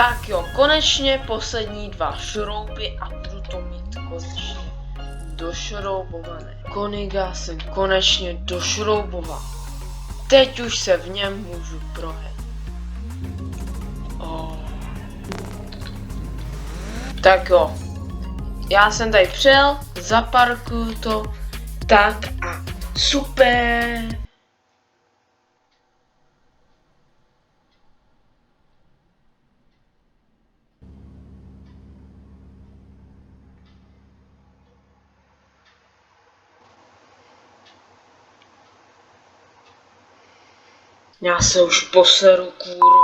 Tak jo, konečně poslední 2 šrouby a budu to mít konečně došroubované. Koniga jsem konečně došrouboval. Teď už se v něm můžu projet. Tak jo. Já jsem tady přijel, zaparkuju to, tak a super. Já se už poseru, kurva.